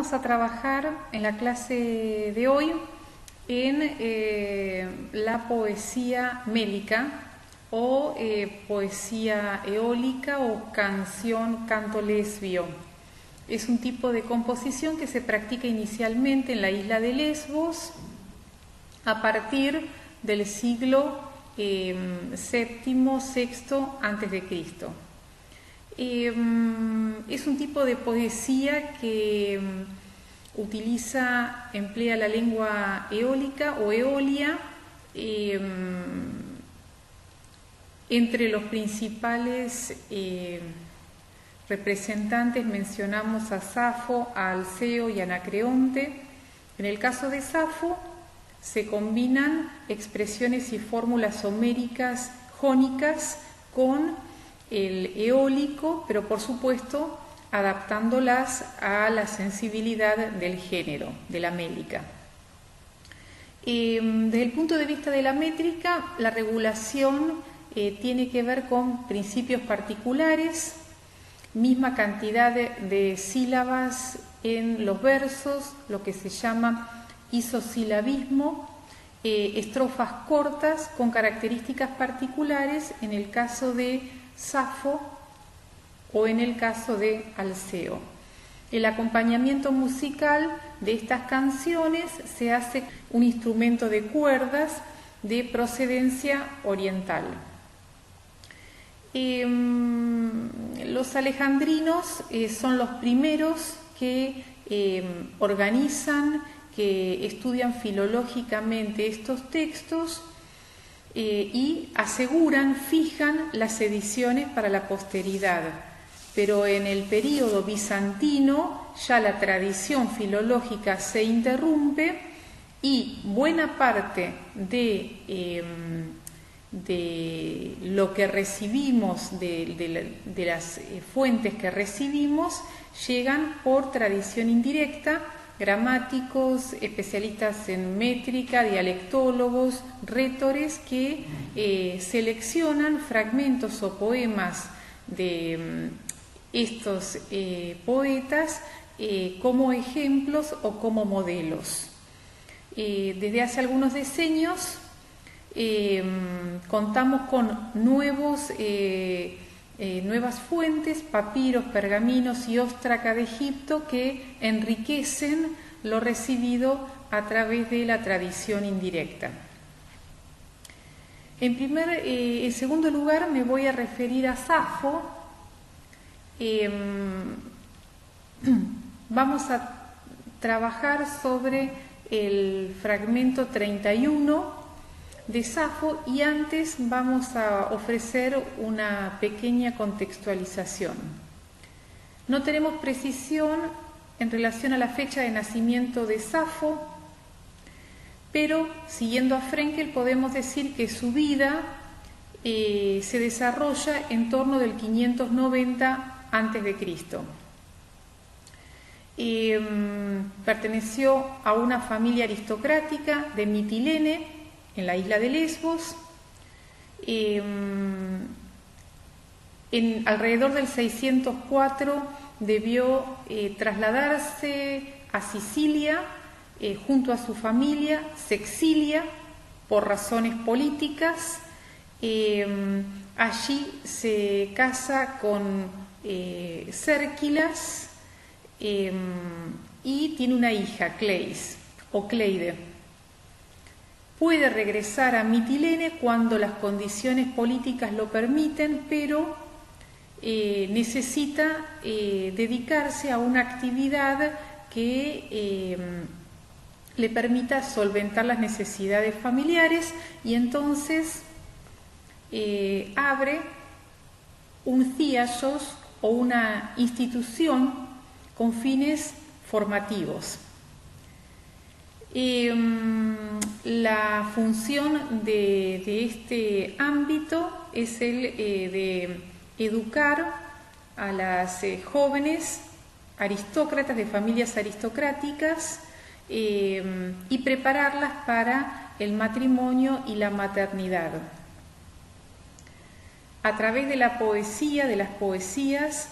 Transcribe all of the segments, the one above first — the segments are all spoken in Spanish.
Vamos a trabajar en la clase de hoy en la poesía mélica o poesía eólica o canto lesbio. Es un tipo de composición que se practica inicialmente en la isla de Lesbos a partir del siglo VII, VI antes de Cristo. Es un tipo de poesía que emplea la lengua eólica o eolia. Entre los principales representantes mencionamos a Safo, a Alceo y a Anacreonte. En el caso de Safo se combinan expresiones y fórmulas homéricas jónicas con el eólico, pero por supuesto adaptándolas a la sensibilidad del género, de la mélica. Desde el punto de vista de la métrica, la regulación tiene que ver con principios particulares, misma cantidad de sílabas en los versos, lo que se llama isosilabismo, estrofas cortas con características particulares en el caso de Safo o en el caso de Alceo. El acompañamiento musical de estas canciones se hace un instrumento de cuerdas de procedencia oriental. Los alejandrinos son los primeros que organizan, que estudian filológicamente estos textos y fijan las ediciones para la posteridad. Pero en el período bizantino ya la tradición filológica se interrumpe y buena parte de lo que recibimos, de las fuentes que recibimos, llegan por tradición indirecta. Gramáticos, especialistas en métrica, dialectólogos, rítores que seleccionan fragmentos o poemas de estos poetas como ejemplos o como modelos. Desde hace algunos decenios contamos con nuevas fuentes, papiros, pergaminos y óstraca de Egipto que enriquecen lo recibido a través de la tradición indirecta. En segundo lugar, me voy a referir a Safo. Vamos a trabajar sobre el fragmento 31 de Safo y antes vamos a ofrecer una pequeña contextualización. No tenemos precisión en relación a la fecha de nacimiento de Safo, pero siguiendo a Frenkel podemos decir que su vida se desarrolla en torno del 590 a.C. Perteneció a una familia aristocrática de Mitilene, en la isla de Lesbos. Alrededor del 604 debió trasladarse a Sicilia junto a su familia, se exilia por razones políticas. Allí se casa con Cérquilas y tiene una hija, Cleis o Cleide. Puede regresar a Mitilene cuando las condiciones políticas lo permiten, pero necesita dedicarse a una actividad que le permita solventar las necesidades familiares y entonces abre un thiasos o una institución con fines formativos. La función de este ámbito es el de educar a las jóvenes aristócratas de familias aristocráticas y prepararlas para el matrimonio y la maternidad. A través de la poesía, de las poesías,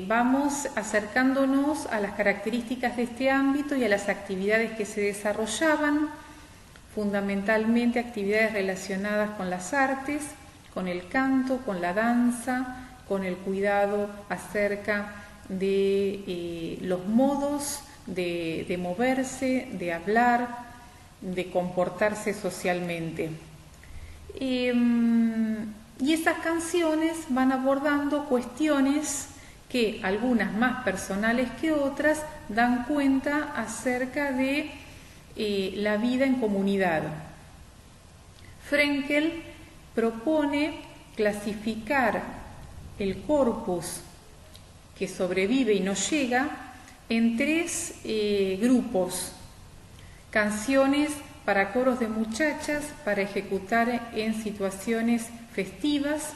vamos acercándonos a las características de este ámbito y a las actividades que se desarrollaban, fundamentalmente actividades relacionadas con las artes, con el canto, con la danza, con el cuidado acerca de los modos de moverse, de hablar, de comportarse socialmente. Y estas canciones van abordando cuestiones que, algunas más personales que otras, dan cuenta acerca de la vida en comunidad. Frenkel propone clasificar el corpus que sobrevive y no llega en 3 grupos: canciones para coros de muchachas para ejecutar en situaciones festivas.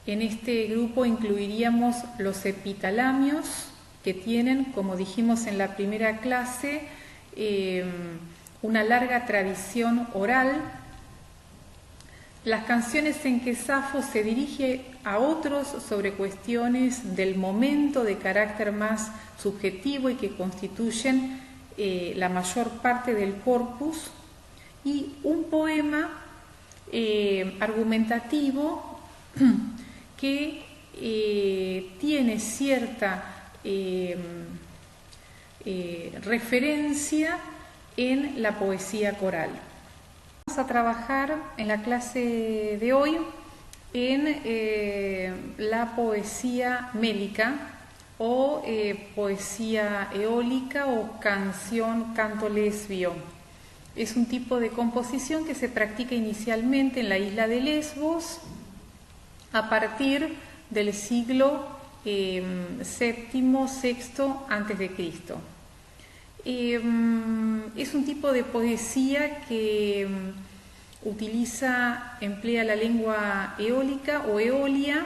En este grupo incluiríamos los epitalamios, que tienen, como dijimos en la primera clase, una larga tradición oral. Las canciones en que Safo se dirige a otros sobre cuestiones del momento de carácter más subjetivo y que constituyen la mayor parte del corpus, y un poema argumentativo que tiene cierta referencia en la poesía coral. Vamos a trabajar en la clase de hoy en la poesía mélica o poesía eólica o canto lesbio. Es un tipo de composición que se practica inicialmente en la isla de Lesbos a partir del siglo VII, VI antes de Cristo. Es un tipo de poesía que emplea la lengua eólica o eolia.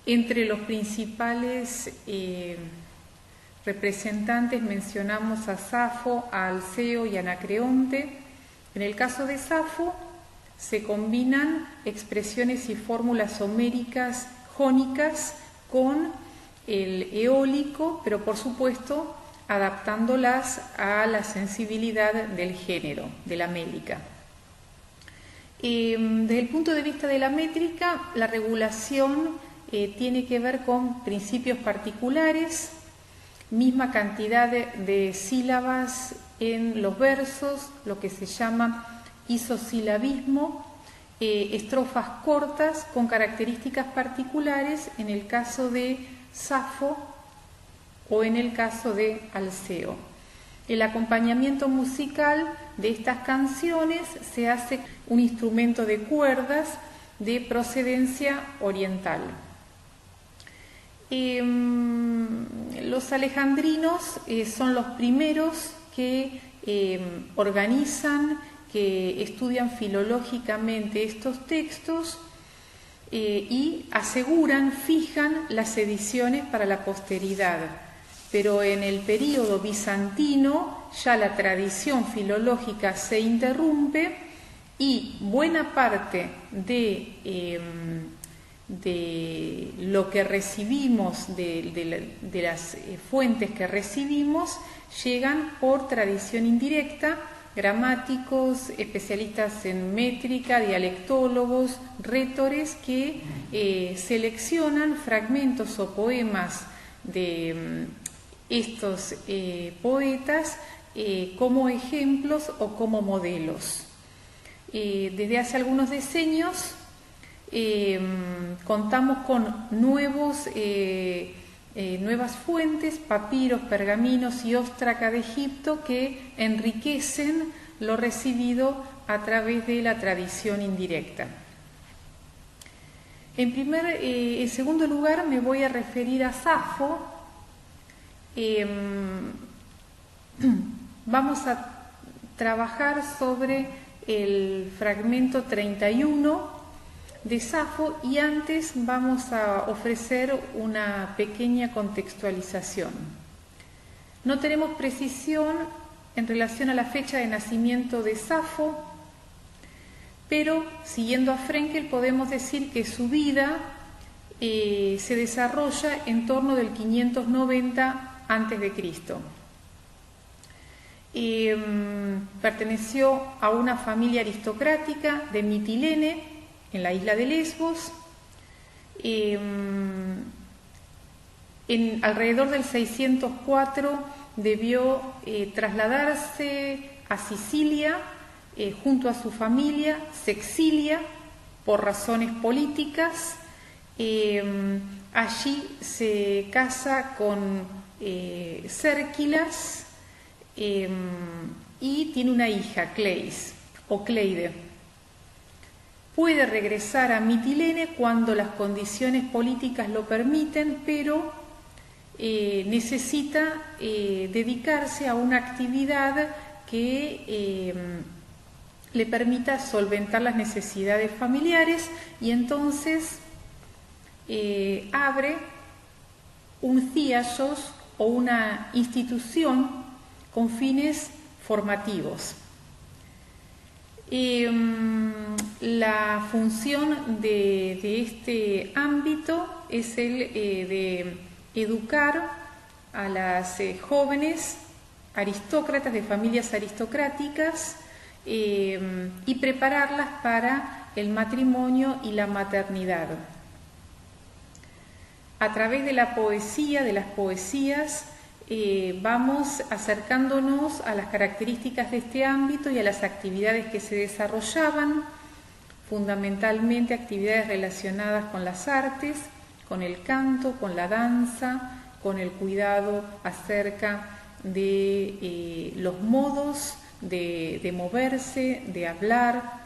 Entre los principales representantes mencionamos a Safo, a Alceo y a Anacreonte. En el caso de Safo se combinan expresiones y fórmulas homéricas jónicas con el eólico, pero por supuesto adaptándolas a la sensibilidad del género, de la mélica. Desde el punto de vista de la métrica, la regulación tiene que ver con principios particulares, misma cantidad de sílabas en los versos, lo que se llama isosilabismo, estrofas cortas con características particulares en el caso de Safo o en el caso de Alceo. El acompañamiento musical de estas canciones se hace un instrumento de cuerdas de procedencia oriental. Los alejandrinos son los primeros que organizan, que estudian filológicamente estos textos y fijan las ediciones para la posteridad. Pero en el período bizantino ya la tradición filológica se interrumpe y buena parte de lo que recibimos, de las fuentes que recibimos, llegan por tradición indirecta. Gramáticos, especialistas en métrica, dialectólogos, rítores que seleccionan fragmentos o poemas de estos poetas como ejemplos o como modelos. Desde hace algunos decenios contamos con nuevas fuentes, papiros, pergaminos y óstraca de Egipto que enriquecen lo recibido a través de la tradición indirecta. En segundo lugar, me voy a referir a Safo. Vamos a trabajar sobre el fragmento 31 de Safo y antes vamos a ofrecer una pequeña contextualización. No tenemos precisión en relación a la fecha de nacimiento de Safo, pero siguiendo a Frenkel podemos decir que su vida se desarrolla en torno del 590 a.C. Perteneció a una familia aristocrática de Mitilene, en la isla de Lesbos. Alrededor del 604 debió trasladarse a Sicilia junto a su familia, se exilia por razones políticas. Allí se casa con Cérquilas y tiene una hija, Cleis o Cleide. Puede regresar a Mitilene cuando las condiciones políticas lo permiten, pero necesita dedicarse a una actividad que le permita solventar las necesidades familiares, y entonces abre un thiasos o una institución con fines formativos. La función de este ámbito es el de educar a las jóvenes aristócratas de familias aristocráticas y prepararlas para el matrimonio y la maternidad. A través de la poesía, de las poesías, vamos acercándonos a las características de este ámbito y a las actividades que se desarrollaban, fundamentalmente actividades relacionadas con las artes, con el canto, con la danza, con el cuidado acerca de los modos de moverse, de hablar,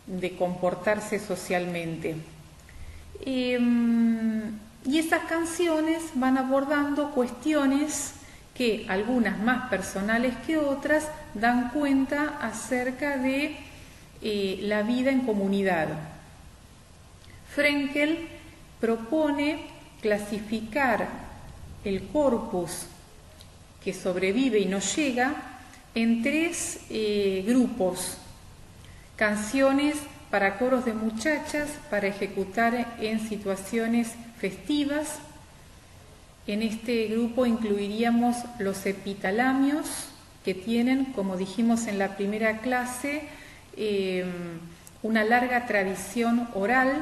de comportarse socialmente. Y estas canciones van abordando cuestiones que, algunas más personales que otras, dan cuenta acerca de la vida en comunidad. Frenkel propone clasificar el corpus que sobrevive y no llega en tres grupos: canciones para coros de muchachas para ejecutar en situaciones festivas. En este grupo incluiríamos los epitalamios, que tienen, como dijimos en la primera clase, una larga tradición oral.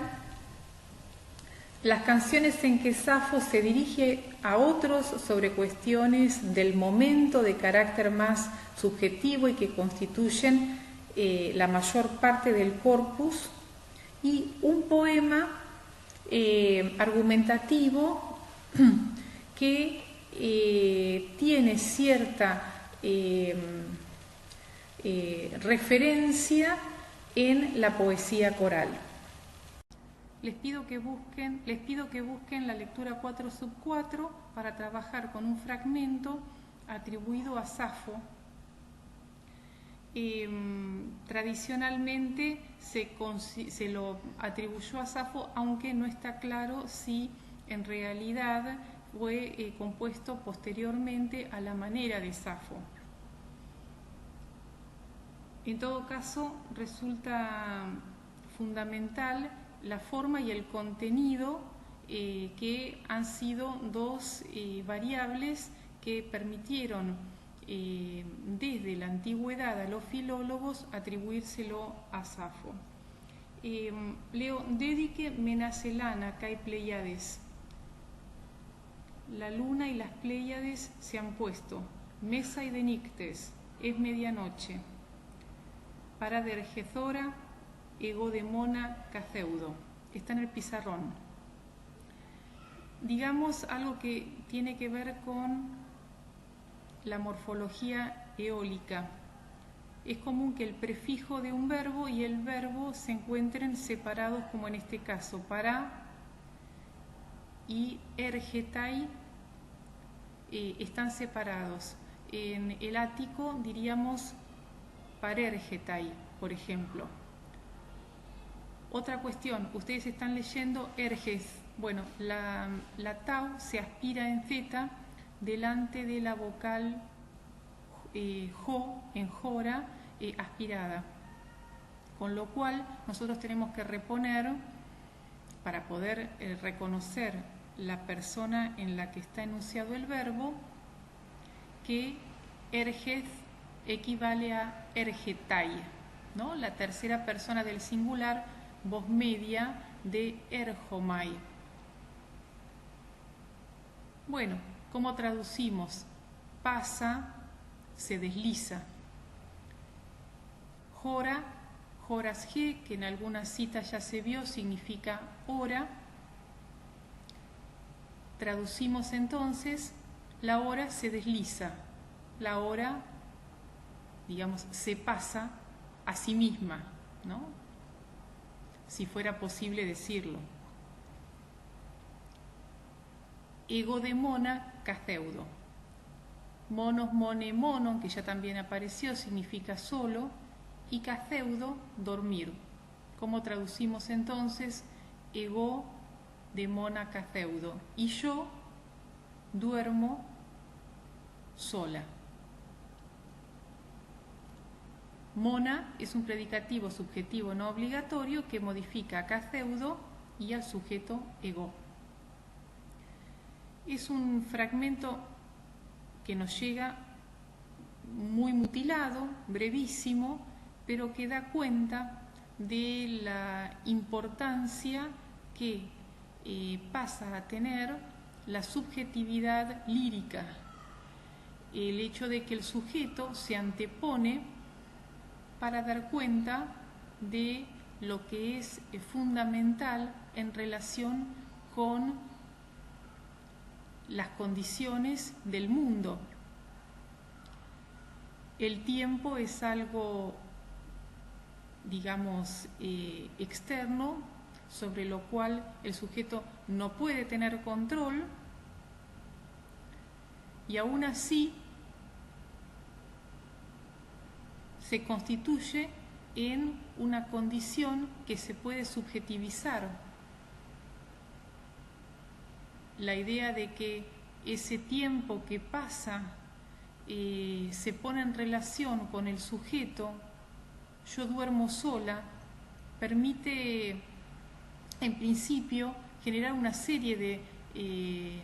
Las canciones en que Safo se dirige a otros sobre cuestiones del momento de carácter más subjetivo y que constituyen la mayor parte del corpus, y un poema argumentativo que tiene cierta referencia en la poesía coral. Les pido que busquen la lectura 4 sub 4 para trabajar con un fragmento atribuido a Safo. Tradicionalmente se lo atribuyó a Safo, aunque no está claro si en realidad fue compuesto posteriormente a la manera de Safo. En todo caso, resulta fundamental la forma y el contenido, que han sido dos variables que permitieron desde la antigüedad a los filólogos atribuírselo a Safo. Leo: dedique Menacelana cae Pleiades. La luna y las Pléyades se han puesto, mesa y de nictes, es medianoche. Para de Ergezora, ego de Mona Caceudo. Está en el pizarrón. Digamos algo que tiene que ver con la morfología eólica. Es común que el prefijo de un verbo y el verbo se encuentren separados, como en este caso, para y ergetai están separados. En el ático diríamos parergetai, por ejemplo. Otra cuestión, ustedes están leyendo erges. Bueno, la tau se aspira en zeta delante de la vocal jo, en jora, aspirada. Con lo cual nosotros tenemos que reponer, para poder reconocer la persona en la que está enunciado el verbo, que ergez equivale a ergetai, ¿no? La tercera persona del singular, voz media de erjomai. Bueno, ¿cómo traducimos? Pasa, se desliza. Jora, joras G, que en algunas citas ya se vio, significa hora. Traducimos entonces, la hora se desliza, la hora, digamos, se pasa a sí misma, ¿no? Si fuera posible decirlo. Egodemona caceudo. Monos, mone, monon, que ya también apareció, significa solo, y caceudo, dormir. ¿Cómo traducimos entonces? Ego demona caceudo. Y yo duermo sola. Mona es un predicativo subjetivo no obligatorio que modifica a caceudo y al sujeto ego. Es un fragmento que nos llega muy mutilado, brevísimo, pero que da cuenta de la importancia que pasa a tener la subjetividad lírica, el hecho de que el sujeto se antepone para dar cuenta de lo que es fundamental en relación con las condiciones del mundo. El tiempo es algo, digamos, externo, sobre lo cual el sujeto no puede tener control, y aún así se constituye en una condición que se puede subjetivizar. La idea de que ese tiempo que pasa se pone en relación con el sujeto, yo duermo sola, permite en principio generar una serie de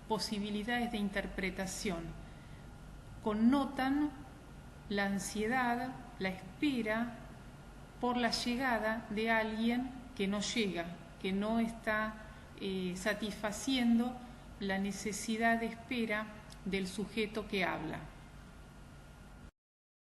posibilidades de interpretación. Connotan la ansiedad, la espera por la llegada de alguien que no llega, que no está satisfaciendo la necesidad de espera del sujeto que habla.